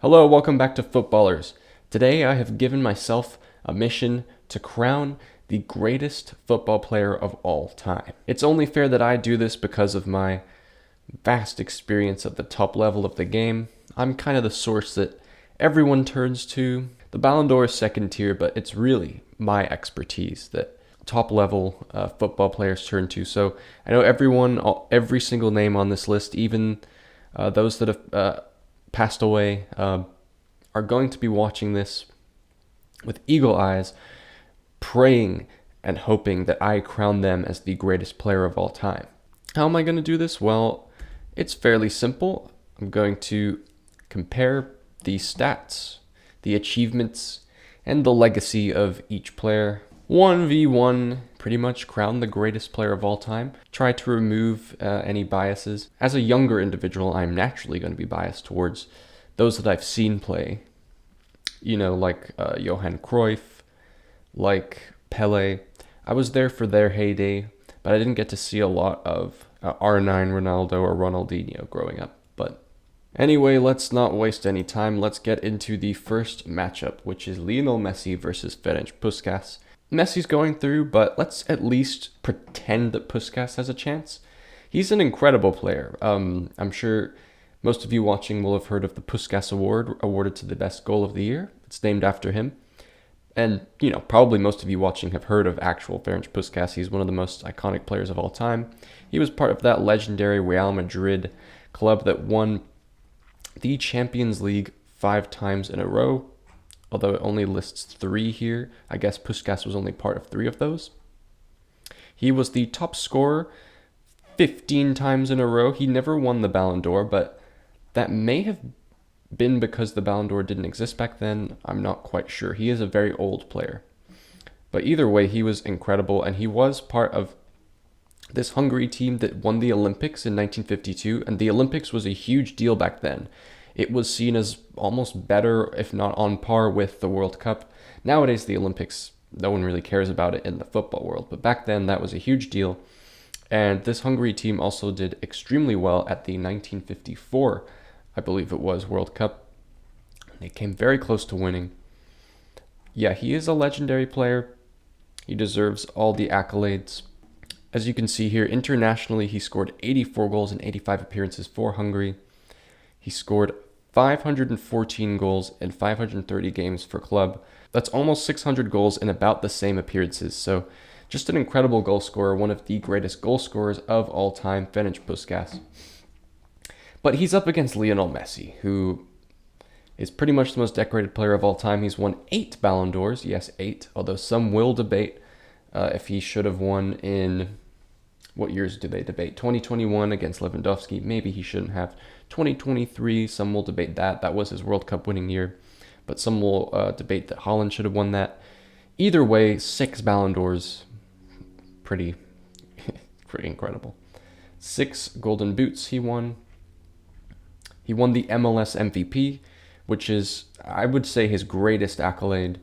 Hello, welcome back to Footballers. Today I have given myself a mission to crown the greatest football player of all time. It's only fair that I do this because of my vast experience at the top level of the game. I'm kind of the source that everyone turns to. The Ballon d'Or is second tier, but it's really my expertise that top level football players turn to. So I know every single name on this list, even those that have passed away, are going to be watching this with eagle eyes, praying and hoping that I crown them as the greatest player of all time. How am I going to do this? Well, it's fairly simple. I'm going to compare the stats, the achievements, and the legacy of each player. 1v1, pretty much crown the greatest player of all time. Try to remove any biases. As a younger individual, I'm naturally going to be biased towards those that I've seen play. You know, like Johan Cruyff, like Pele. I was there for their heyday, but I didn't get to see a lot of R9 Ronaldo or Ronaldinho growing up. But anyway, let's not waste any time. Let's get into the first matchup, which is Lionel Messi versus Ferenc Puskás. Messi's going through, but let's at least pretend that Puskás has a chance. He's an incredible player. I'm sure most of you watching will have heard of the Puskás Award, awarded to the best goal of the year. It's named after him. And, probably most of you watching have heard of actual Ferenc Puskás. He's one of the most iconic players of all time. He was part of that legendary Real Madrid club that won the Champions League 5 times in a row. Although it only lists 3 here, I guess Puskás was only part of 3 of those. He was the top scorer 15 times in a row. He never won the Ballon d'Or, but that may have been because the Ballon d'Or didn't exist back then. I'm not quite sure. He is a very old player. But either way, he was incredible, and he was part of this Hungary team that won the Olympics in 1952, and the Olympics was a huge deal back then. It was seen as almost better, if not on par with the World Cup. Nowadays, the Olympics, no one really cares about it in the football world. But back then, that was a huge deal. And this Hungary team also did extremely well at the 1954, I believe it was, World Cup. They came very close to winning. Yeah, he is a legendary player. He deserves all the accolades. As you can see here, internationally, he scored 84 goals in 85 appearances for Hungary. He scored 514 goals in 530 games for club. That's almost 600 goals in about the same appearances. So just an incredible goal scorer, one of the greatest goal scorers of all time, Ferenc Puskás. But he's up against Lionel Messi, who is pretty much the most decorated player of all time. He's won 8 Ballon d'Ors. Yes, 8. Although some will debate if he should have won in... What years do they debate? 2021 against Lewandowski. Maybe he shouldn't have. 2023, some will debate that. That was his World Cup winning year. But some will debate that Holland should have won that. Either way, 6 Ballon d'Ors. Pretty incredible. 6 Golden Boots he won. He won the MLS MVP, which is, I would say, his greatest accolade.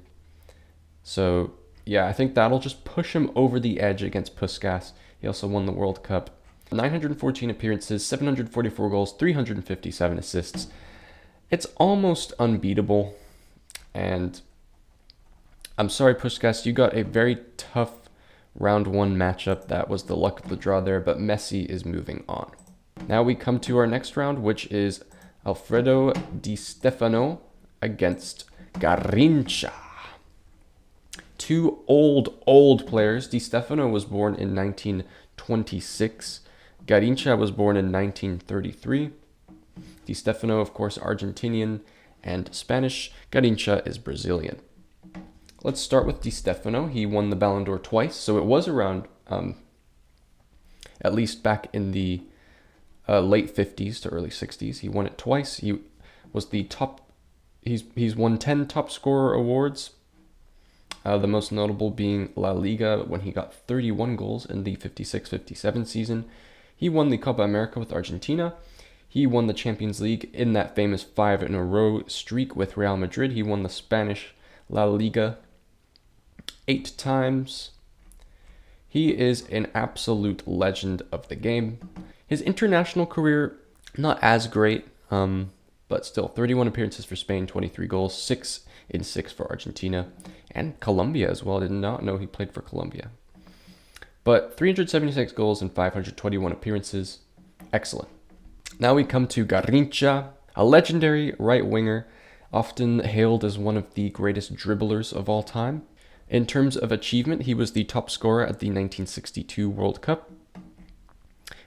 So, yeah, I think that'll just push him over the edge against Puskás. He also won the World Cup. 914 appearances, 744 goals, 357 assists. It's almost unbeatable. And I'm sorry, Puskás, you got a very tough round 1 matchup. That was the luck of the draw there, but Messi is moving on. Now we come to our next round, which is Alfredo Di Stefano against Garrincha. 2 old players. Di Stefano was born in 1926. Garrincha was born in 1933. Di Stefano, of course, Argentinian and Spanish. Garrincha is Brazilian. Let's start with Di Stefano. He won the Ballon d'Or twice, so it was around, at least back in the late 50s to early 60s. He won it twice. He was the top. He's won 10 top scorer awards. The most notable being La Liga when he got 31 goals in the 56-57 season. He won the Copa America with Argentina. He won the Champions League in that famous 5-in-a-row streak with Real Madrid. He won the Spanish La Liga 8 times. He is an absolute legend of the game. His international career, not as great. but still 31 appearances for Spain, 23 goals, 6 in 6 for Argentina, and Colombia as well. I did not know he played for Colombia. But 376 goals and 521 appearances. Excellent. Now we come to Garrincha, a legendary right winger, often hailed as one of the greatest dribblers of all time. In terms of achievement, he was the top scorer at the 1962 World Cup,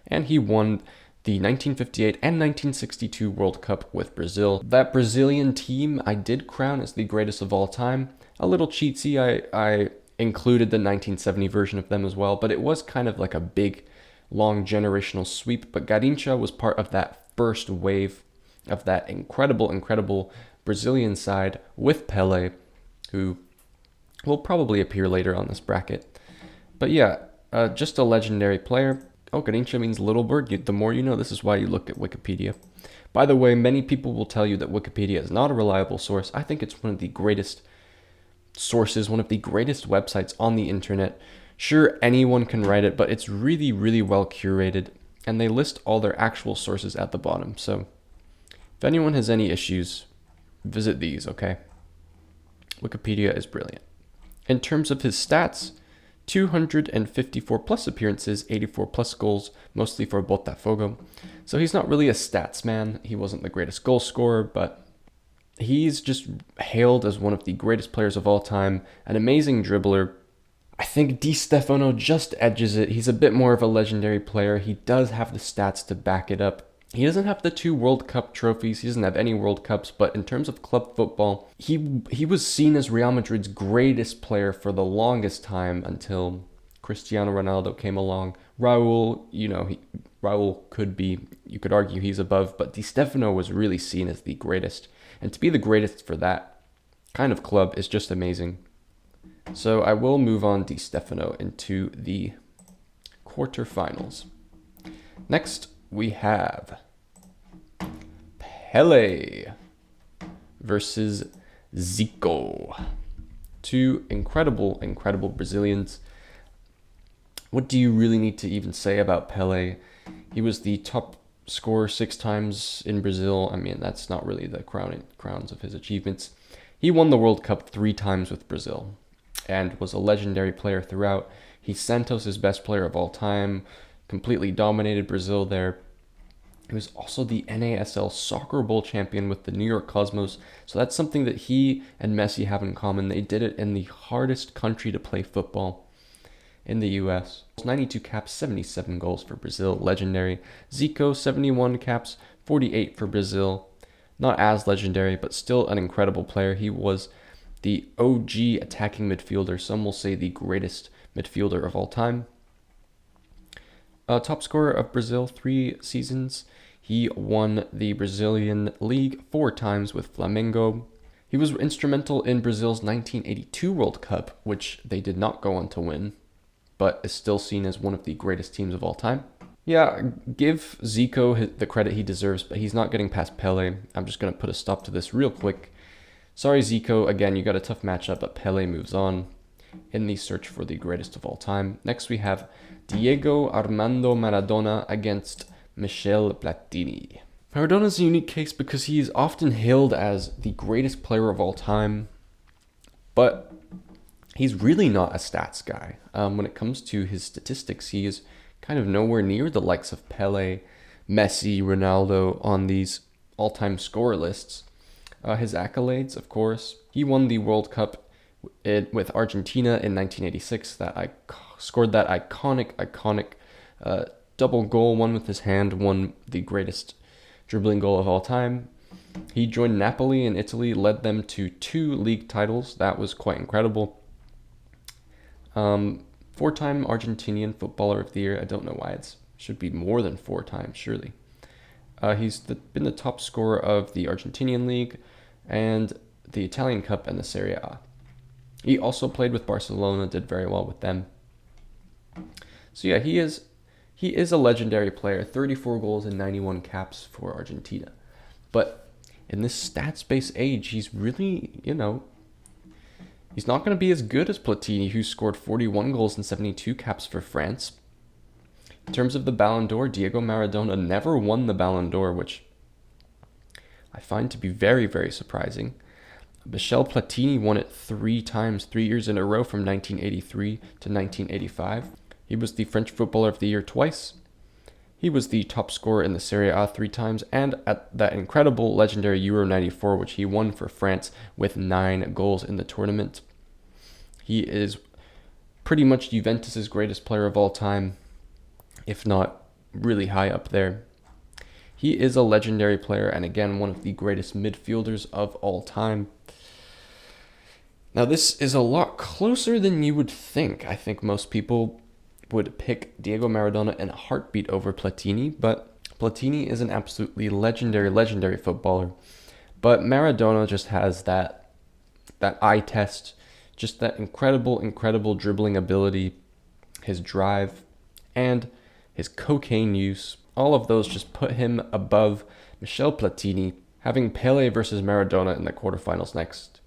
and he won the 1958 and 1962 World Cup with Brazil. That Brazilian team I did crown as the greatest of all time. A little cheatsy, I included the 1970 version of them as well, but it was kind of like a big, long generational sweep. But Garrincha was part of that first wave of that incredible Brazilian side with Pele, who will probably appear later on this bracket. But yeah, just a legendary player. Oh, Garrincha means little bird. The more you know, this is why you look at Wikipedia. By the way, many people will tell you that Wikipedia is not a reliable source. I think it's one of the greatest sources, one of the greatest websites on the internet. Sure, anyone can write it, but it's really well curated, and they list all their actual sources at the bottom. So if anyone has any issues, visit these, okay? Wikipedia is brilliant. In terms of his stats, 254 plus appearances, 84 plus goals, mostly for Botafogo. So he's not really a stats man. He wasn't the greatest goal scorer, but he's just hailed as one of the greatest players of all time, an amazing dribbler. I think Di Stefano just edges it. He's a bit more of a legendary player. He does have the stats to back it up. He doesn't have the 2 World Cup trophies. He doesn't have any World Cups, but in terms of club football, he was seen as Real Madrid's greatest player for the longest time until Cristiano Ronaldo came along. Raul, Raul could be, you could argue he's above, but Di Stefano was really seen as the greatest. And to be the greatest for that kind of club is just amazing. So I will move on Di Stefano into the quarterfinals. Next, we have Pele versus Zico. 2 incredible Brazilians. What do you really need to even say about Pele? He was the top scorer 6 times in Brazil. I mean, that's not really the crowns of his achievements. He won the World Cup 3 times with Brazil and was a legendary player throughout. He's Santos' best player of all time, completely dominated Brazil there. He was also the NASL Soccer Bowl champion with the New York Cosmos. So that's something that he and Messi have in common. They did it in the hardest country to play football, in the US. 92 caps, 77 goals for Brazil, legendary. Zico, 71 caps, 48 for Brazil. Not as legendary, but still an incredible player. He was the OG attacking midfielder. Some will say the greatest midfielder of all time. Top scorer of Brazil 3 seasons. He won the Brazilian League 4 times with Flamengo. He was instrumental in Brazil's 1982 World Cup, which they did not go on to win, but is still seen as one of the greatest teams of all time. Yeah, give Zico the credit he deserves, but he's not getting past Pele. I'm just going to put a stop to this real quick. Sorry, Zico. Again, you got a tough matchup, but Pele moves on in the search for the greatest of all time. Next, we have Diego Armando Maradona against Michel Platini. Maradona's a unique case because he is often hailed as the greatest player of all time, but he's really not a stats guy. When it comes to his statistics, he is kind of nowhere near the likes of Pele, Messi, Ronaldo on these all-time scorer lists. His accolades, of course, he won the World Cup with Argentina in 1986. Scored that iconic double goal, one with his hand, won the greatest dribbling goal of all time. He joined Napoli in Italy, led them to 2 league titles. That was quite incredible. 4-time Argentinian Footballer of the Year. I don't know why it should be more than 4 times, surely. He's been the top scorer of the Argentinian League and the Italian Cup and the Serie A. He also played with Barcelona, did very well with them. So yeah, he is a legendary player, 34 goals and 91 caps for Argentina. But in this stats-based age, he's really, he's not going to be as good as Platini, who scored 41 goals and 72 caps for France. In terms of the Ballon d'Or, Diego Maradona never won the Ballon d'Or, which I find to be very, very surprising. Michel Platini won it 3 times, 3 years in a row from 1983 to 1985. He was the French Footballer of the Year twice. He was the top scorer in the Serie A 3 times, and at that incredible legendary Euro 94, which he won for France with 9 goals in the tournament. He is pretty much Juventus' greatest player of all time, if not really high up there. He is a legendary player, and again, one of the greatest midfielders of all time. Now, this is a lot closer than you would think. I think most people would pick Diego Maradona in a heartbeat over Platini, but Platini is an absolutely legendary footballer. But Maradona just has that eye test, just that incredible dribbling ability, his drive, and his cocaine use. All of those just put him above Michel Platini. Having Pele versus Maradona in the quarterfinals next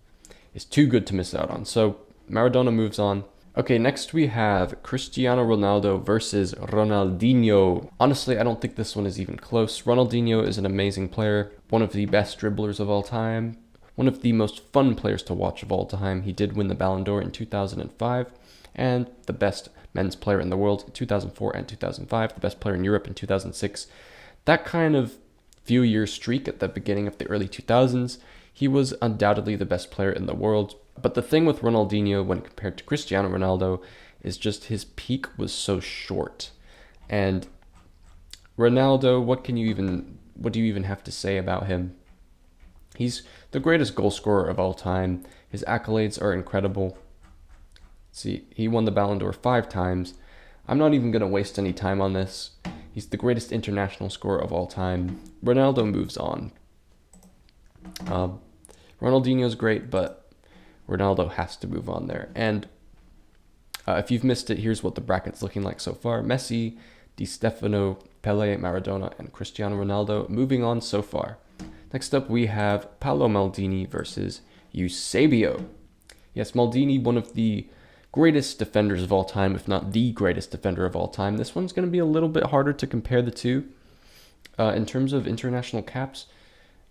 is too good to miss out on. So Maradona moves on. Okay, next we have Cristiano Ronaldo versus Ronaldinho. Honestly, I don't think this one is even close. Ronaldinho is an amazing player, one of the best dribblers of all time, one of the most fun players to watch of all time. He did win the Ballon d'Or in 2005, and the best men's player in the world in 2004 and 2005, the best player in Europe in 2006. That kind of few year streak at the beginning of the early 2000s, he was undoubtedly the best player in the world. But the thing with Ronaldinho when compared to Cristiano Ronaldo is just his peak was so short. And Ronaldo, what do you even have to say about him? He's the greatest goal scorer of all time. His accolades are incredible. See, he won the Ballon d'Or 5 times. I'm not even going to waste any time on this. He's the greatest international scorer of all time. Ronaldo moves on. Ronaldinho's great, but Ronaldo has to move on there. And if you've missed it, here's what the bracket's looking like so far. Messi, Di Stefano, Pele, Maradona, and Cristiano Ronaldo moving on so far. Next up, we have Paolo Maldini versus Eusebio. Yes, Maldini, one of the greatest defenders of all time, if not the greatest defender of all time. This one's going to be a little bit harder to compare the two. In terms of international caps,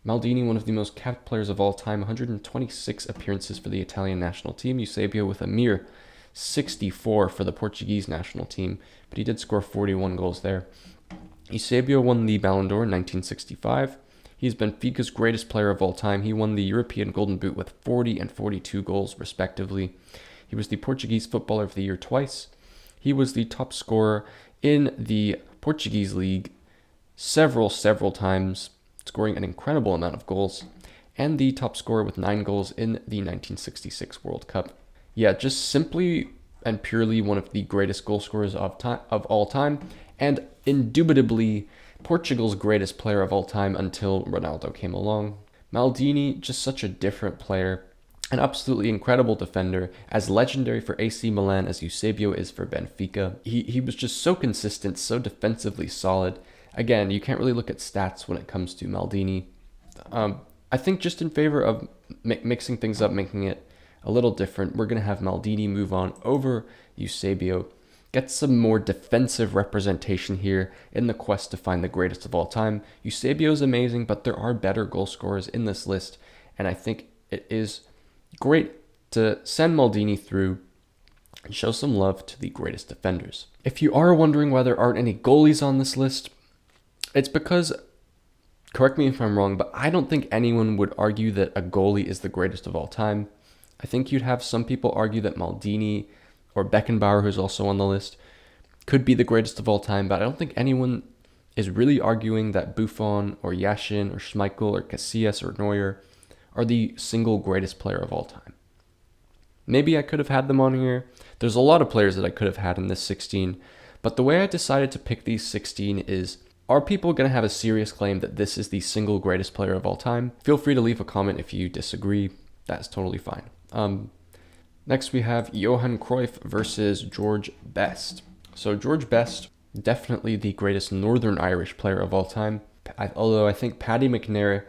Maldini, one of the most capped players of all time, 126 appearances for the Italian national team. Eusebio with a mere 64 for the Portuguese national team, but he did score 41 goals there. Eusebio won the Ballon d'Or in 1965. He's Benfica's greatest player of all time. He won the European Golden Boot with 40 and 42 goals, respectively. He was the Portuguese Footballer of the Year twice. He was the top scorer in the Portuguese league several times, scoring an incredible amount of goals, and the top scorer with 9 goals in the 1966 World Cup. Yeah, just simply and purely one of the greatest goal scorers of all time, and indubitably Portugal's greatest player of all time until Ronaldo came along. Maldini, just such a different player, an absolutely incredible defender, as legendary for AC Milan as Eusebio is for Benfica. He was just so consistent, so defensively solid. Again, you can't really look at stats when it comes to Maldini. I think just in favor of mixing things up, making it a little different, we're going to have Maldini move on over Eusebio, get some more defensive representation here in the quest to find the greatest of all time. Eusebio is amazing, but there are better goal scorers in this list, and I think it is great to send Maldini through and show some love to the greatest defenders. If you are wondering why there aren't any goalies on this list, it's because, correct me if I'm wrong, but I don't think anyone would argue that a goalie is the greatest of all time. I think you'd have some people argue that Maldini or Beckenbauer, who's also on the list, could be the greatest of all time, but I don't think anyone is really arguing that Buffon or Yashin or Schmeichel or Casillas or Neuer are the single greatest player of all time. Maybe I could have had them on here. There's a lot of players that I could have had in this 16, but the way I decided to pick these 16 is, are people going to have a serious claim that this is the single greatest player of all time? Feel free to leave a comment if you disagree. That's totally fine. Next we have Johan Cruyff versus George Best. So George Best, definitely the greatest Northern Irish player of all time. Although I think Paddy McNair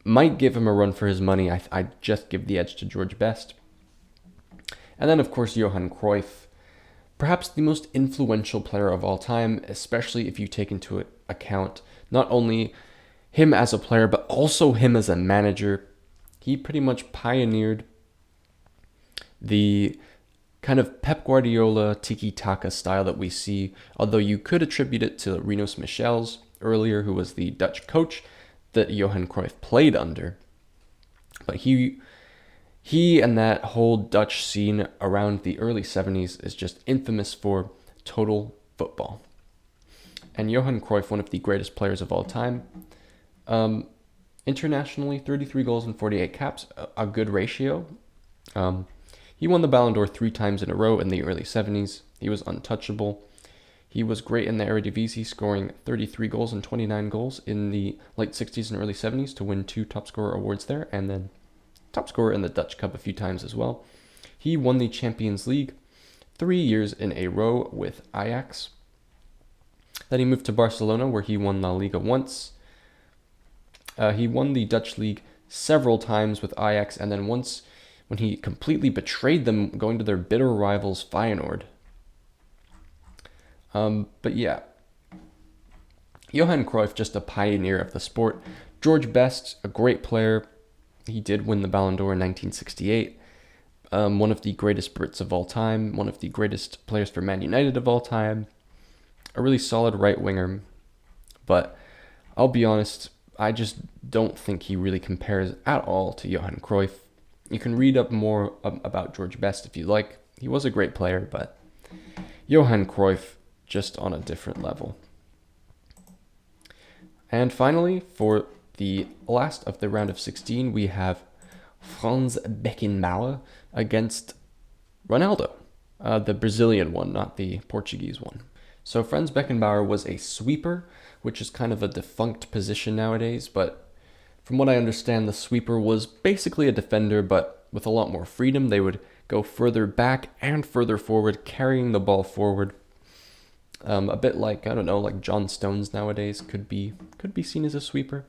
might give him a run for his money, I'd just give the edge to George Best. And then of course Johan Cruyff, perhaps the most influential player of all time, especially if you take into account not only him as a player, but also him as a manager. He pretty much pioneered the kind of Pep Guardiola tiki-taka style that we see, although you could attribute it to Rinus Michels earlier, who was the Dutch coach that Johan Cruyff played under. But he and that whole Dutch scene around the early 70s is just infamous for total football. And Johan Cruyff, one of the greatest players of all time. Internationally, 33 goals and 48 caps, a good ratio. He won the Ballon d'Or 3 times in a row in the early 70s. He was untouchable. He was great in the Eredivisie, scoring 33 goals and 29 goals in the late 60s and early 70s to win 2 top scorer awards there, and then top scorer in the Dutch Cup a few times as well. He won the Champions League 3 years in a row with Ajax. Then he moved to Barcelona, where he won La Liga once. He won the Dutch League several times with Ajax, and then once when he completely betrayed them, going to their bitter rivals Feyenoord. But yeah, Johan Cruyff, just a pioneer of the sport. George Best, a great player. He did win the Ballon d'Or in 1968. One of the greatest Brits of all time. One of the greatest players for Man United of all time. A really solid right winger. But I'll be honest, I just don't think he really compares at all to Johan Cruyff. You can read up more about George Best if you like. He was a great player, but Johan Cruyff just on a different level. And finally, for the last of the round of 16, we have Franz Beckenbauer against Ronaldo, the Brazilian one, not the Portuguese one. So Franz Beckenbauer was a sweeper, which is kind of a defunct position nowadays, but from what I understand, the sweeper was basically a defender, but with a lot more freedom. They would go further back and further forward, carrying the ball forward. A bit like, I don't know, like John Stones nowadays could be seen as a sweeper.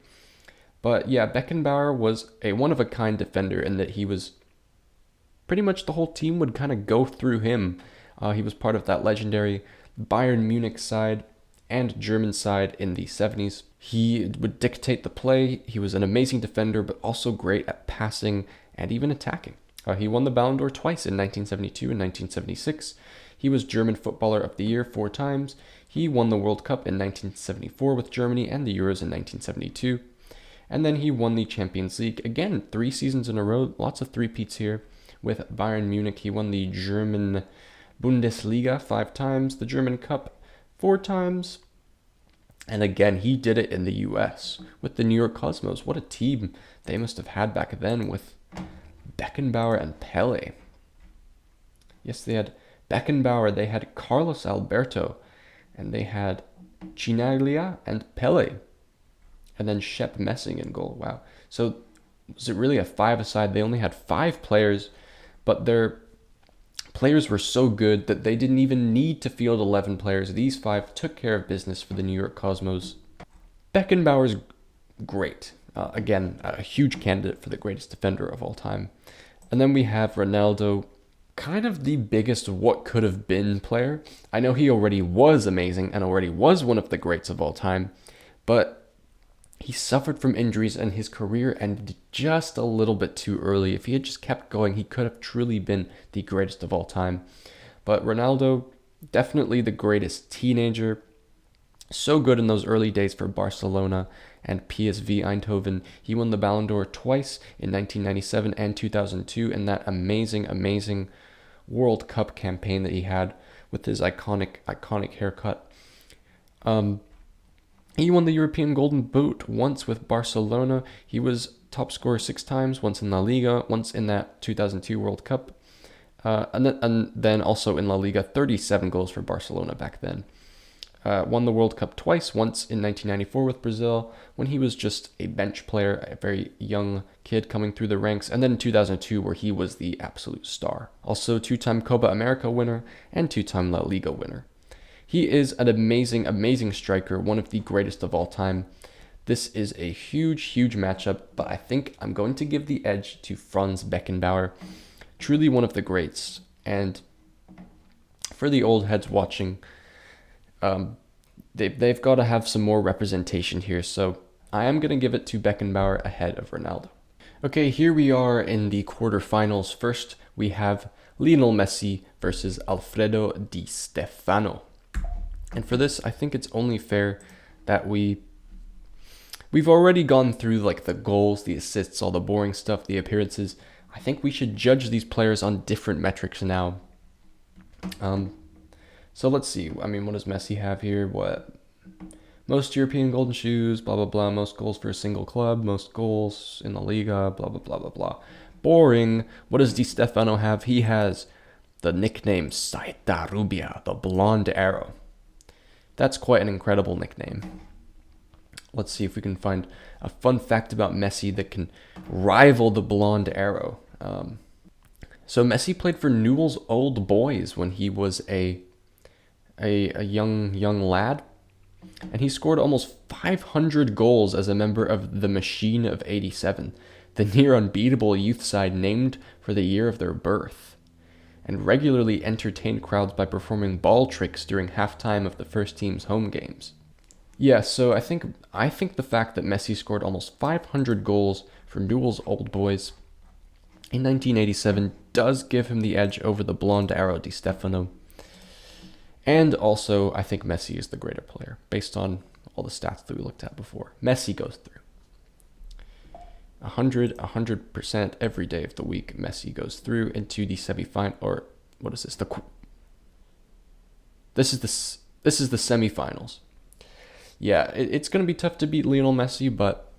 But yeah, Beckenbauer was a one-of-a-kind defender in that he was pretty much the whole team would kind of go through him. He was part of that legendary Bayern Munich side and German side in the 70s. He would dictate the play. He was an amazing defender, but also great at passing and even attacking. He won the Ballon d'Or twice in 1972 and 1976. He was German Footballer of the Year 4 times. He won the World Cup in 1974 with Germany and the Euros in 1972. And then he won the Champions League, again, 3 seasons in a row, lots of three-peats here. With Bayern Munich, he won the German Bundesliga 5 times, the German Cup 4 times. And again, he did it in the US with the New York Cosmos. What a team they must have had back then with Beckenbauer and Pele. Yes, they had Beckenbauer, they had Carlos Alberto, and they had Chinaglia and Pele. And then Shep Messing in goal. Wow. So was it really a 5-a-side? They only had 5 players, but their players were so good that they didn't even need to field 11 players. These 5 took care of business for the New York Cosmos. Beckenbauer's great. Again, a huge candidate for the greatest defender of all time. And then we have Ronaldo, kind of the biggest what could have been player. I know he already was amazing and already was one of the greats of all time, but he suffered from injuries and his career ended just a little bit too early. If he had just kept going, he could have truly been the greatest of all time. But Ronaldo, definitely the greatest teenager. So good in those early days for Barcelona and PSV Eindhoven. He won the Ballon d'Or twice in 1997 and 2002 in that amazing World Cup campaign that he had with his iconic haircut. He won the European Golden Boot once with Barcelona. He was top scorer 6 times, once in La Liga, once in that 2002 World Cup. And then also in La Liga, 37 goals for Barcelona back then. Won the World Cup twice, once in 1994 with Brazil, when he was just a bench player, a very young kid coming through the ranks, and then in 2002 where he was the absolute star. Also 2-time Copa America winner and 2-time La Liga winner. He is an amazing striker, one of the greatest of all time. This is a huge matchup, but I think I'm going to give the edge to Franz Beckenbauer. Truly one of the greats. And for the old heads watching, they've got to have some more representation here. So I am going to give it to Beckenbauer ahead of Ronaldo. Okay, here we are in the quarterfinals. First, we have Lionel Messi versus Alfredo Di Stefano. And for this, I think it's only fair that we've already gone through like the goals, the assists, all the boring stuff, the appearances. I think we should judge these players on different metrics now. So let's see. I mean, what does Messi have here? What? Most European golden shoes, blah, blah, blah. Most goals for a single club, most goals in the Liga, blah, blah, blah, blah, blah. Boring. What does Di Stefano have? He has the nickname Saeta Rubia, the blonde arrow. That's quite an incredible nickname. Let's see if we can find a fun fact about Messi that can rival the blonde arrow. So Messi played for Newell's Old Boys when he was a young lad, and he scored almost 500 goals as a member of the Machine of '87, the near unbeatable youth side named for the year of their birth, and regularly entertained crowds by performing ball tricks during halftime of the first team's home games. Yeah, so I think the fact that Messi scored almost 500 goals for Newell's Old Boys in 1987 does give him the edge over the blonde arrow Di Stefano. And also, I think Messi is the greater player, based on all the stats that we looked at before. Messi goes through. 100% every day of the week, Messi goes through into the semifinal, or what is this? This is the semifinals. Yeah, it's going to be tough to beat Lionel Messi, but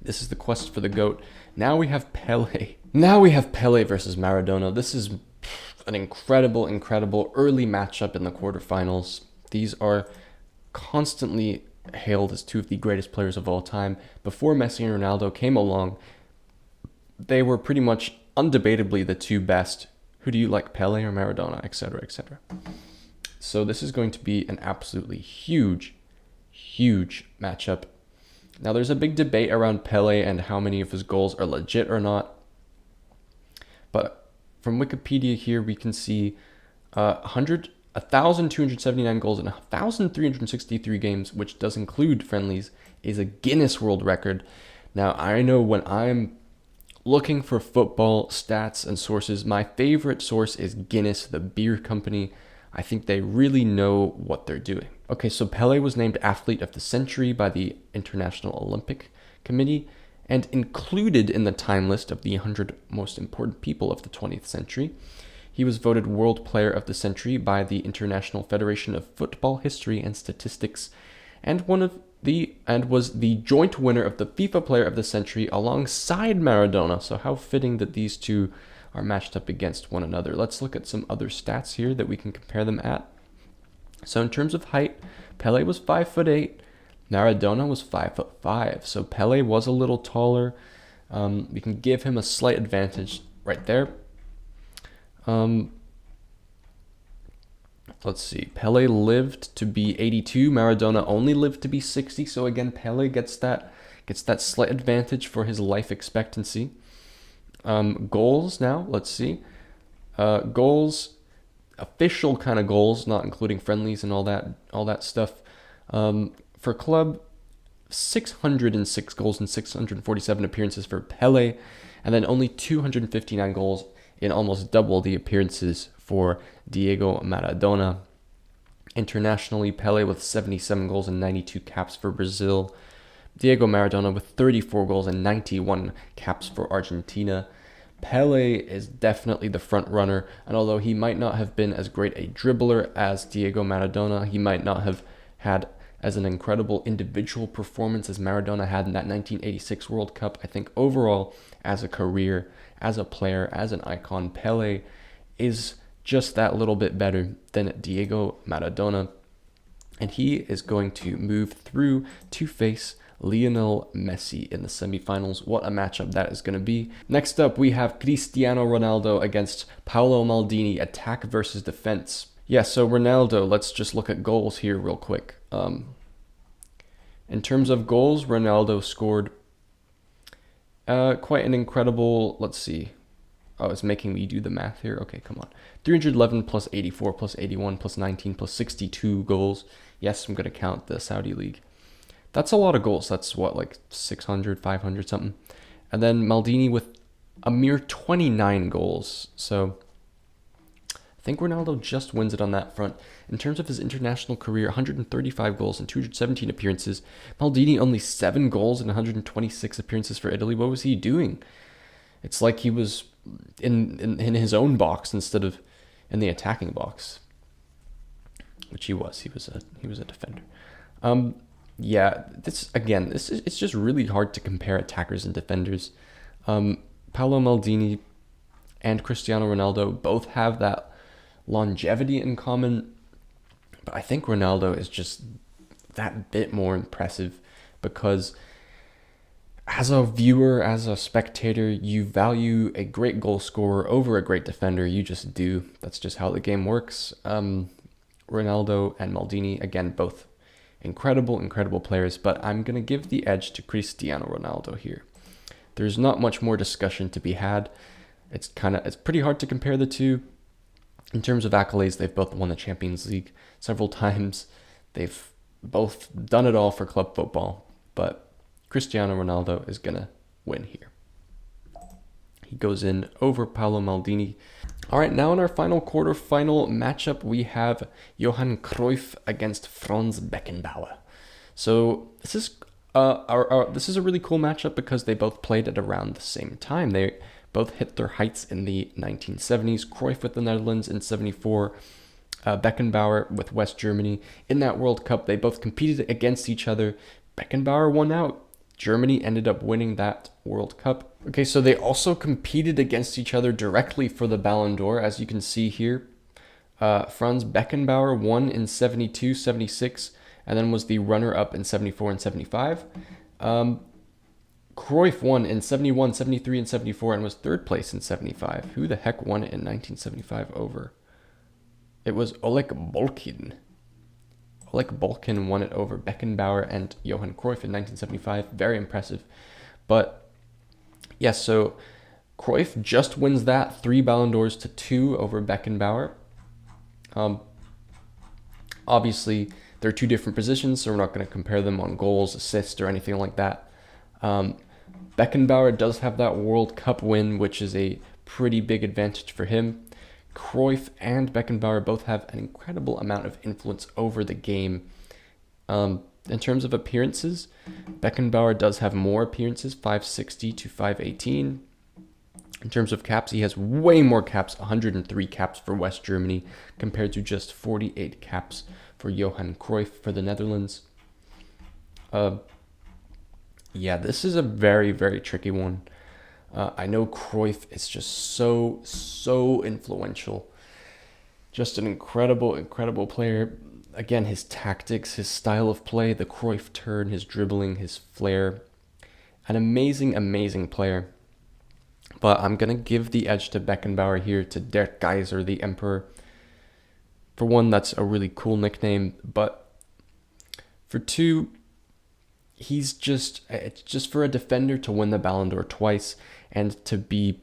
this is the quest for the GOAT. Now we have Pele. Versus Maradona. This is an incredible early matchup in the quarterfinals. These are constantly hailed as two of the greatest players of all time. Before Messi and Ronaldo came along, they were pretty much undebatably the two best. Who do you like, Pele or Maradona, etc., etc.? So this is going to be an absolutely huge matchup. Now, there's a big debate around Pele and how many of his goals are legit or not. But from Wikipedia here, we can see 1,279 goals in 1,363 games, which does include friendlies, is a Guinness World Record. Now, I know when I'm looking for football stats and sources, my favorite source is Guinness, the beer company. I think they really know what they're doing. Okay, so Pele was named Athlete of the Century by the International Olympic Committee and included in the time list of the 100 most important people of the 20th century. He was voted World Player of the Century by the International Federation of Football History and Statistics, and was the joint winner of the FIFA Player of the Century alongside Maradona. So how fitting that these two are matched up against one another. Let's look at some other stats here that we can compare them at. So in terms of height, Pele was 5'8", Maradona was 5'5", so Pele was a little taller. We can give him a slight advantage right there. Let's see. Pele lived to be 82. Maradona only lived to be 60. So again, Pele gets that slight advantage for his life expectancy. Goals now. Let's see. Goals, official kind of goals, not including friendlies and all that stuff. For club, 606 goals and 647 appearances for Pele, and then only 259 goals in almost double the appearances for Diego Maradona. Internationally, Pele with 77 goals and 92 caps for Brazil. Diego Maradona with 34 goals and 91 caps for Argentina. Pele is definitely the front runner, and although he might not have been as great a dribbler as Diego Maradona, he might not have had as an incredible individual performance as Maradona had in that 1986 World Cup. I think overall, as a career, as a player, as an icon, Pele is just that little bit better than Diego Maradona. And he is going to move through to face Lionel Messi in the semifinals. What a matchup that is going to be. Next up, we have Cristiano Ronaldo against Paolo Maldini, attack versus defense. Yeah, so Ronaldo, let's just look at goals here real quick. In terms of goals, Ronaldo scored quite an incredible, let's see. Oh, it's making me do the math here. Okay, come on. 311 plus 84 plus 81 plus 19 plus 62 goals. Yes, I'm going to count the Saudi League. That's a lot of goals. That's what, like 600, 500 something. And then Maldini with a mere 29 goals. So I think Ronaldo just wins it on that front. In terms of his international career, 135 goals and 217 appearances. Maldini only 7 goals and 126 appearances for Italy. What was he doing? It's like he was in his own box instead of in the attacking box, which he was. He was a defender. Yeah, it's just really hard to compare attackers and defenders. Paolo Maldini and Cristiano Ronaldo both have that longevity in common, but I think Ronaldo is just that bit more impressive because as a viewer, as a spectator, you value a great goal scorer over a great defender. You just do. That's just how the game works. Ronaldo and Maldini, again, both incredible players, but I'm going to give the edge to Cristiano Ronaldo here. There's not much more discussion to be had. It's pretty hard to compare the two. In terms of accolades, they've both won the Champions League several times. They've both done it all for club football, but Cristiano Ronaldo is going to win here. He goes in over Paolo Maldini. All right, now in our final quarterfinal matchup, we have Johan Cruyff against Franz Beckenbauer. So this is this is a really cool matchup because they both played at around the same time. They both hit their heights in the 1970s. Cruyff with the Netherlands in 74, Beckenbauer with West Germany. In that World Cup, they both competed against each other. Beckenbauer won out. Germany ended up winning that World Cup. Okay, so they also competed against each other directly for the Ballon d'Or, as you can see here. Franz Beckenbauer won in 72, 76, and then was the runner-up in 74 and 75. Cruyff won in 71, 73, and 74 and was third place in 75. Who the heck won it in 1975 over? It was Oleg Bolkin. Oleg Bolkin won it over Beckenbauer and Johan Cruyff in 1975. Very impressive. But yes, so Cruyff just wins that 3 Ballon d'Ors to 2 over Beckenbauer. Obviously, they're 2 different positions, so we're not going to compare them on goals, assists, or anything like that. Beckenbauer does have that World Cup win, which is a pretty big advantage for him. Cruyff and Beckenbauer both have an incredible amount of influence over the game. In terms of appearances, Beckenbauer does have more appearances, 560 to 518. In terms of caps, he has way more caps, 103 caps for West Germany, compared to just 48 caps for Johan Cruyff for the Netherlands. Yeah, this is a very tricky one. I know Cruyff is just so influential. Just an incredible player. Again, his tactics, his style of play, the Cruyff turn, his dribbling, his flair. An amazing player. But I'm going to give the edge to Beckenbauer here, to Der Kaiser, the Emperor. For one, that's a really cool nickname. But for two, it's just for a defender to win the Ballon d'Or twice and to be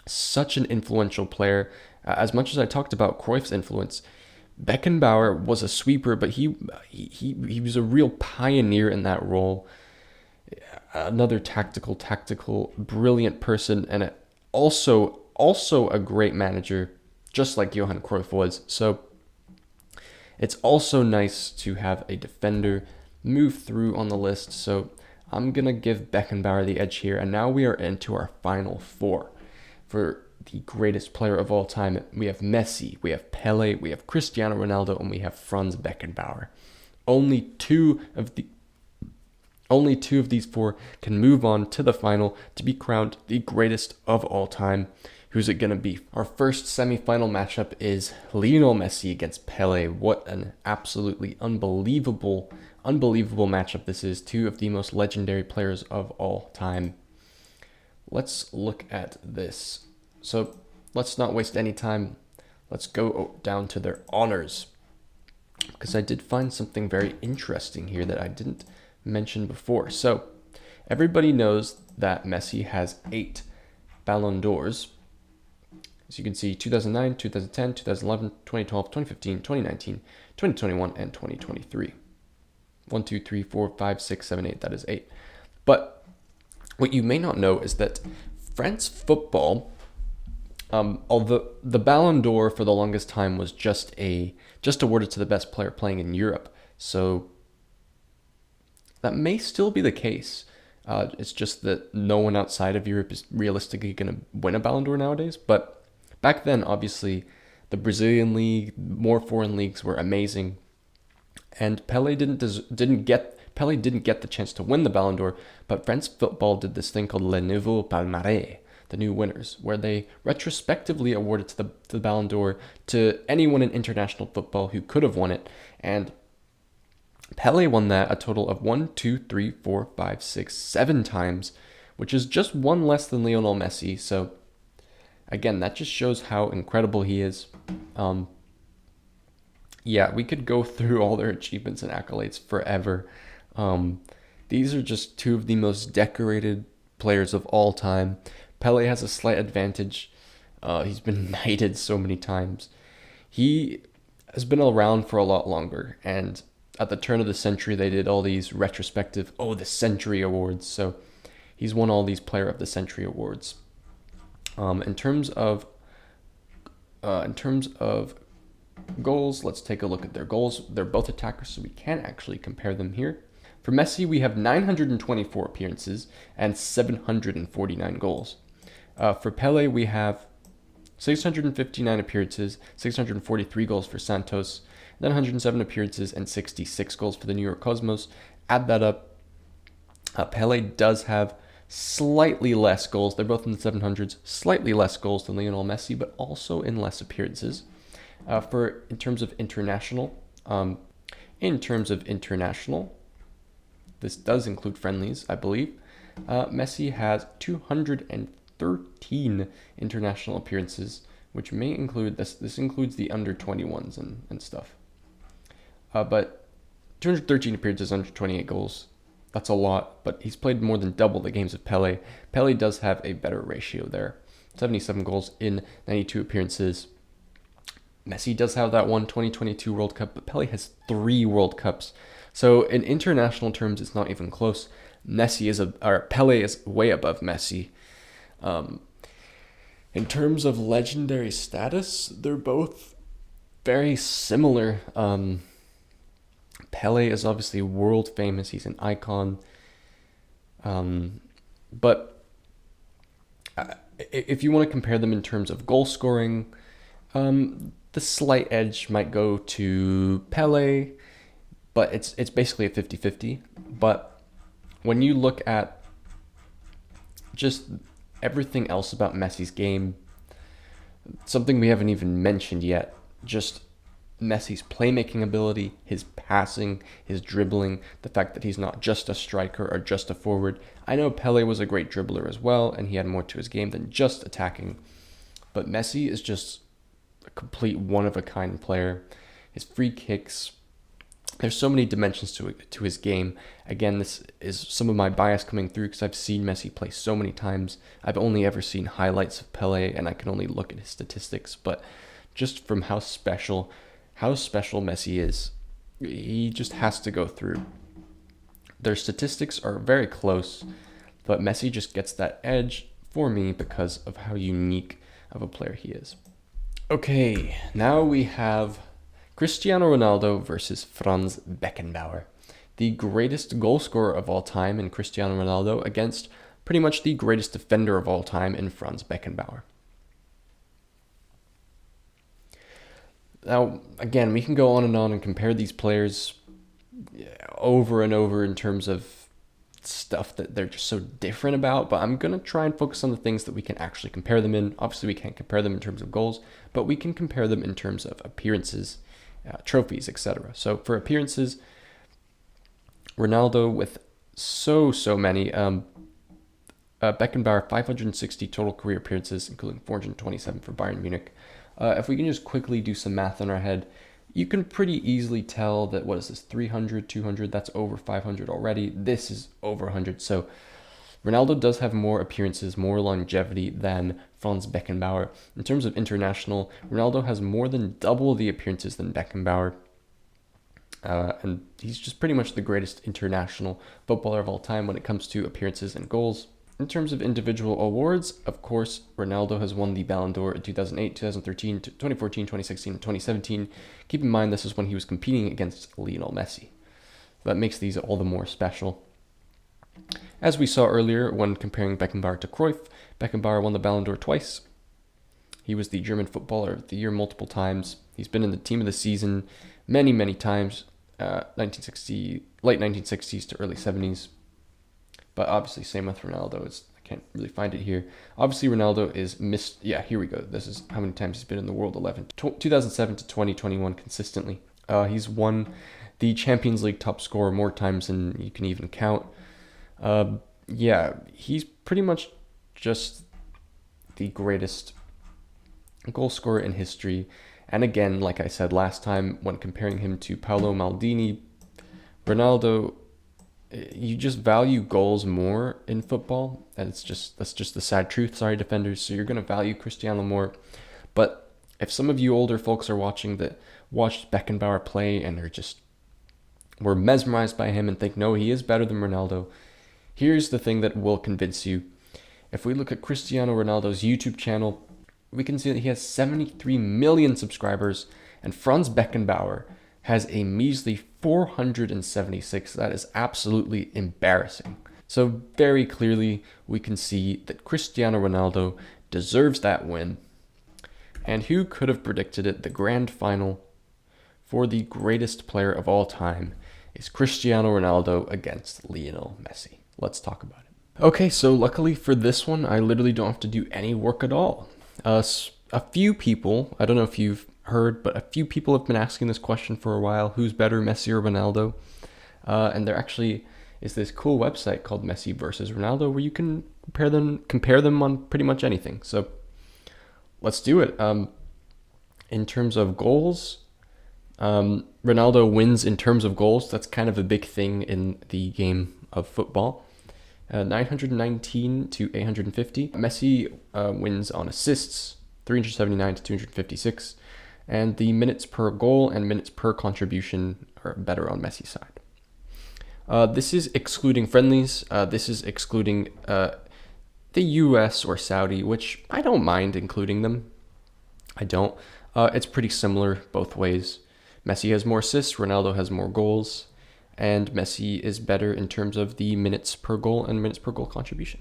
such an influential player. As much as I talked about Cruyff's influence, Beckenbauer was a sweeper, but he was a real pioneer in that role. Another tactical, brilliant person, and also a great manager, just like Johan Cruyff was. So it's also nice to have a defender move through on the list. So I'm going to give Beckenbauer the edge here. And now we are into our final 4 for the greatest player of all time. We have Messi, we have Pele, we have Cristiano Ronaldo, and we have Franz Beckenbauer. Only two of these 4 can move on to the final to be crowned the greatest of all time. Who's it going to be? Our first semi-final matchup is Lionel Messi against Pele. What an absolutely unbelievable matchup this is. 2 of the most legendary players of all time. Let's look at this. So let's not waste any time. Let's go down to their honors, because I did find something very interesting here that I didn't mention before. So everybody knows that Messi has 8 Ballon d'Ors. As you can see, 2009, 2010, 2011, 2012, 2015, 2019, 2021, and 2023. 1, 2, 3, 4, 5, 6, 7, 8. That is 8. But what you may not know is that France football, although the Ballon d'Or for the longest time was just awarded to the best player playing in Europe. So that may still be the case. It's just that no one outside of Europe is realistically going to win a Ballon d'Or nowadays. But back then, obviously, the Brazilian league, more foreign leagues were amazing, and Pelé didn't get the chance to win the Ballon d'Or. But France football did this thing called Le Nouveau Palmarès, the new winners, where they retrospectively awarded to the Ballon d'Or to anyone in international football who could have won it, and Pelé won that a total of 1, 2, 3, 4, 5, 6, 7 times, which is just one less than Lionel Messi. So again, that just shows how incredible he is. Yeah, we could go through all their achievements and accolades forever. These are just two of the most decorated players of all time. Pelé has a slight advantage. He's been knighted so many times. He has been around for a lot longer, and at the turn of the century, they did all these retrospective, the Century Awards. So he's won all these Player of the Century Awards. In terms of goals, let's take a look at their goals. They're both attackers, so we can't actually compare them here. For Messi, we have 924 appearances and 749 goals. For Pelé, we have 659 appearances, 643 goals for Santos, then 107 appearances and 66 goals for the New York Cosmos. Add that up. Pelé does have slightly less goals. They're both in the 700s. Slightly less goals than Lionel Messi, but also in less appearances. In terms of international, this does include friendlies, I believe. Messi has 213 international appearances, which may include this includes the under 21s and stuff. But 213 appearances, 128 goals. That's a lot, but he's played more than double the games of Pelé. Pelé does have a better ratio there. 77 goals in 92 appearances. Messi does have that one 2022 World Cup, but Pelé has 3 World Cups. So in international terms, it's not even close. Pelé is way above Messi. In terms of legendary status, they're both very similar. Pelé is obviously world famous. He's an icon. But if you want to compare them in terms of goal scoring, the slight edge might go to Pelé, but it's basically a 50-50. But when you look at just everything else about Messi's game, something we haven't even mentioned yet, just Messi's playmaking ability, his passing, his dribbling, the fact that he's not just a striker or just a forward. I know Pelé was a great dribbler as well, and he had more to his game than just attacking. But Messi is just a complete one-of-a-kind player. His free kicks, there's so many dimensions to his game. Again, this is some of my bias coming through because I've seen Messi play so many times. I've only ever seen highlights of Pelé, and I can only look at his statistics. But just from how special Messi is, he just has to go through. Their statistics are very close, but Messi just gets that edge for me because of how unique of a player he is. Okay, now we have Cristiano Ronaldo versus Franz Beckenbauer. The greatest goal scorer of all time in Cristiano Ronaldo against pretty much the greatest defender of all time in Franz Beckenbauer. Now, again, we can go on and compare these players over and over in terms of stuff that they're just so different about, but I'm going to try and focus on the things that we can actually compare them in. Obviously, we can't compare them in terms of goals, but we can compare them in terms of appearances, trophies, etc. So for appearances, Ronaldo with so many. Beckenbauer, 560 total career appearances, including 427 for Bayern Munich. If we can just quickly do some math in our head, you can pretty easily tell that, 300, 200, that's over 500 already. This is over 100. So Ronaldo does have more appearances, more longevity than Franz Beckenbauer. In terms of international, Ronaldo has more than double the appearances than Beckenbauer. And he's just pretty much the greatest international footballer of all time when it comes to appearances and goals. In terms of individual awards, of course, Ronaldo has won the Ballon d'Or in 2008, 2013, 2014, 2016, and 2017. Keep in mind, this is when he was competing against Lionel Messi. That makes these all the more special. As we saw earlier when comparing Beckenbauer to Cruyff, Beckenbauer won the Ballon d'Or twice. He was the German Footballer of the Year multiple times. He's been in the Team of the Season many, many times, late 1960s to early 70s. But obviously, same with Ronaldo. I can't really find it here. Obviously, Ronaldo is missed. Yeah, here we go. This is how many times he's been in the World 11. 2007 to 2021 consistently. He's won the Champions League top scorer more times than you can even count. Yeah, he's pretty much just the greatest goal scorer in history. And again, like I said last time, when comparing him to Paolo Maldini, Ronaldo, you just value goals more in football. And that's just the sad truth. Sorry, defenders. So you're going to value Cristiano more. But if some of you older folks are watching that watched Beckenbauer play and were mesmerized by him and think, no, he is better than Ronaldo, here's the thing that will convince you. If we look at Cristiano Ronaldo's YouTube channel, we can see that he has 73 million subscribers, and Franz Beckenbauer has a measly 476. That is absolutely embarrassing. So very clearly, we can see that Cristiano Ronaldo deserves that win. And who could have predicted it? The grand final for the greatest player of all time is Cristiano Ronaldo against Lionel Messi. Let's talk about it. Okay, so luckily for this one, I literally don't have to do any work at all. A few people, I don't know if you've heard, but a few people have been asking this question for a while: who's better, Messi or Ronaldo? And there actually is this cool website called Messi versus Ronaldo where you can compare them on pretty much anything. So let's do it. In terms of goals, Ronaldo wins in terms of goals. That's kind of a big thing in the game of football. 919 to 850. Messi wins on assists, 379 to 256. And the minutes per goal and minutes per contribution are better on Messi's side. This is excluding friendlies. This is excluding the US or Saudi, which I don't mind including them. I don't. It's pretty similar both ways. Messi has more assists, Ronaldo has more goals, and Messi is better in terms of the minutes per goal and minutes per goal contribution.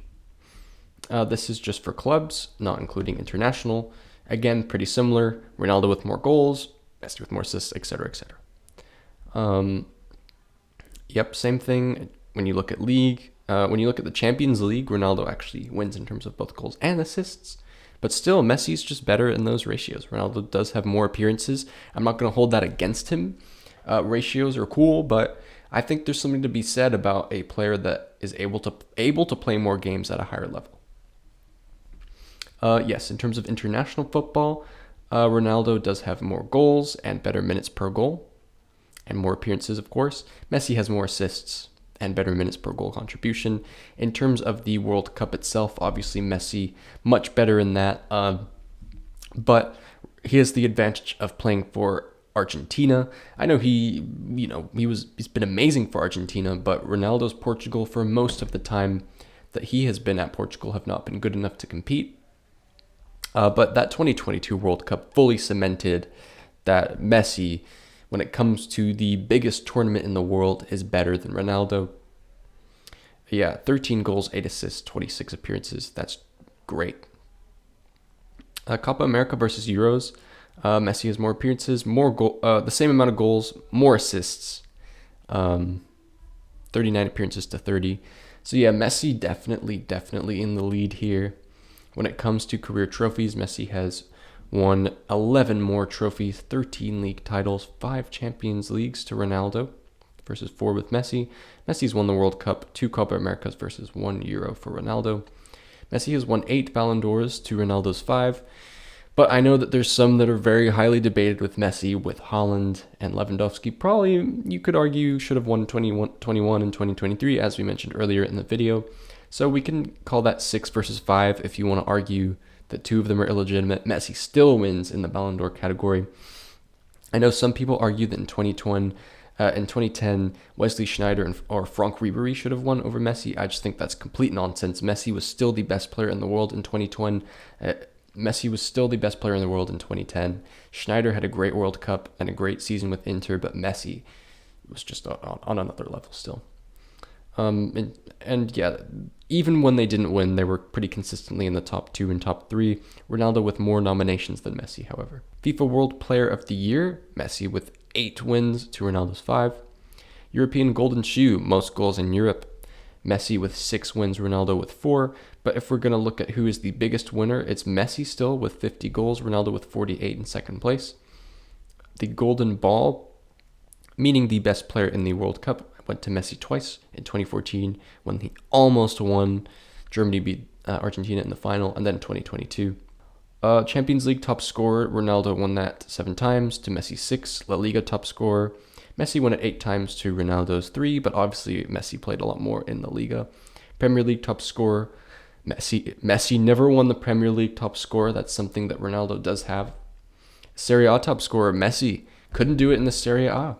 This is just for clubs, not including international. Again, pretty similar. Ronaldo with more goals, Messi with more assists, etc., etc. Yep, same thing. When you look at league, when you look at the Champions League, Ronaldo actually wins in terms of both goals and assists. But still, Messi's just better in those ratios. Ronaldo does have more appearances. I'm not going to hold that against him. Ratios are cool, but I think there's something to be said about a player that is able to play more games at a higher level. Yes, in terms of international football, Ronaldo does have more goals and better minutes per goal, and more appearances, of course. Messi has more assists and better minutes per goal contribution. In terms of the World Cup itself, obviously Messi much better in that, but he has the advantage of playing for Argentina. I know he's been amazing for Argentina, but Ronaldo's Portugal, for most of the time that he has been at Portugal, have not been good enough to compete. But that 2022 World Cup fully cemented that Messi, when it comes to the biggest tournament in the world, is better than Ronaldo. Yeah, 13 goals, 8 assists, 26 appearances. That's great. Copa America versus Euros. Messi has more appearances, the same amount of goals, more assists. 39 appearances to 30. So yeah, Messi definitely in the lead here. When it comes to career trophies, Messi has won 11 more trophies, 13 league titles, 5 Champions Leagues to Ronaldo versus 4 with Messi. Messi's won the World Cup, 2 Copa Americas versus 1 Euro for Ronaldo. Messi has won 8 Ballon d'Ors to Ronaldo's 5. But I know that there's some that are very highly debated with Messi, with Haaland and Lewandowski. Probably, you could argue, should have won 2021 and 2023, as we mentioned earlier in the video. So we can call that 6 versus 5 if you want to argue that 2 of them are illegitimate. Messi still wins in the Ballon d'Or category. I know some people argue that in 2021, In 2010, Wesley Sneijder or Franck Ribéry should have won over Messi. I just think that's complete nonsense. Messi was still the best player in the world in 2020. Messi was still the best player in the world in 2010. Sneijder had a great World Cup and a great season with Inter, but Messi was just on another level still. And yeah, even when they didn't win, they were pretty consistently in the top 2 and top 3. Ronaldo with more nominations than Messi, however. FIFA World Player of the Year, Messi with 8 wins to Ronaldo's 5. European Golden Shoe, most goals in Europe. Messi with 6 wins, Ronaldo with 4. But if we're going to look at who is the biggest winner, it's Messi still with 50 goals, Ronaldo with 48 in second place. The Golden Ball, meaning the best player in the World Cup, went to Messi twice in 2014 when he almost won. Germany beat Argentina in the final, and then 2022. Champions League top scorer, Ronaldo won that 7 times to Messi 6. La Liga top scorer, Messi won it 8 times to Ronaldo's 3, but obviously Messi played a lot more in La Liga. Premier League top scorer, Messi never won the Premier League top scorer. That's something that Ronaldo does have. Serie A top scorer, Messi couldn't do it in the Serie A.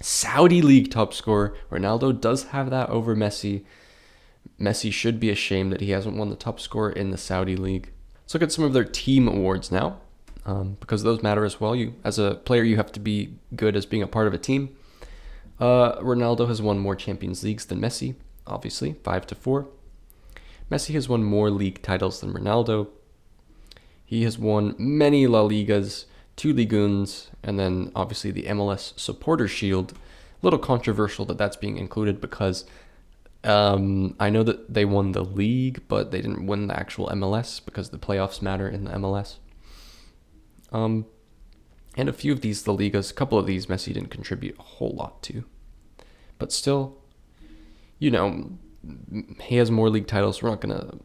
Saudi League top scorer, Ronaldo does have that over Messi. Messi should be ashamed that he hasn't won the top scorer in the Saudi League. Let's look at some of their team awards now, because those matter as well. You, as a player, you have to be good as being a part of a team. Ronaldo has won more Champions Leagues than Messi, obviously, 5-4. Messi has won more league titles than Ronaldo. He has won many La Ligas, 2 Ligue 1s, and then obviously the MLS Supporter Shield. A little controversial that that's being included because I know that they won the league, but they didn't win the actual MLS because the playoffs matter in the MLS. And a few of these, the Ligas, a couple of these, Messi didn't contribute a whole lot to. But still, you know, he has more league titles. We're not going to,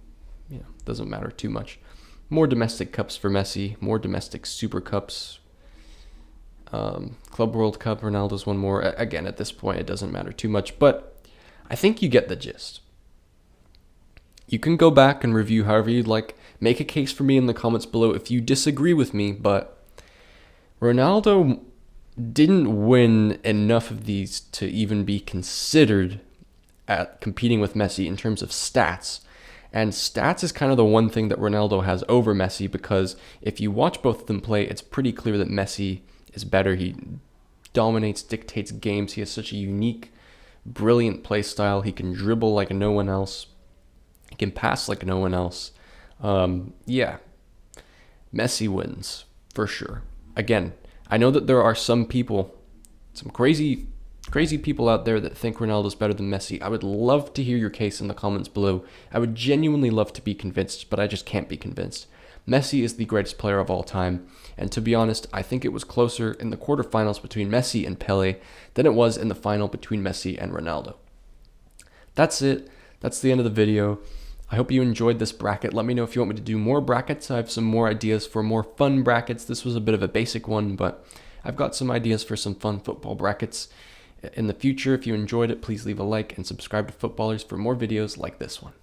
doesn't matter too much. More domestic cups for Messi, more domestic Super Cups. Club World Cup, Ronaldo's won more. Again, at this point, it doesn't matter too much, but I think you get the gist. You can go back and review however you'd like. Make a case for me in the comments below if you disagree with me, but Ronaldo didn't win enough of these to even be considered at competing with Messi in terms of stats. And stats is kind of the one thing that Ronaldo has over Messi, because if you watch both of them play, it's pretty clear that Messi is better. He dominates, dictates games. He has such a unique, brilliant play style. He can dribble like no one else. He can pass like no one else. Messi wins for sure. Again, I know that there are some people, some crazy people out there that think Ronaldo's better than Messi. I would love to hear your case in the comments below. I would genuinely love to be convinced, but I just can't be convinced. Messi is the greatest player of all time, and to be honest, I think it was closer in the quarterfinals between Messi and Pele than it was in the final between Messi and Ronaldo. That's it. That's the end of the video. I hope you enjoyed this bracket. Let me know if you want me to do more brackets. I have some more ideas for more fun brackets. This was a bit of a basic one, but I've got some ideas for some fun football brackets in the future. If you enjoyed it, please leave a like and subscribe to Footballers for more videos like this one.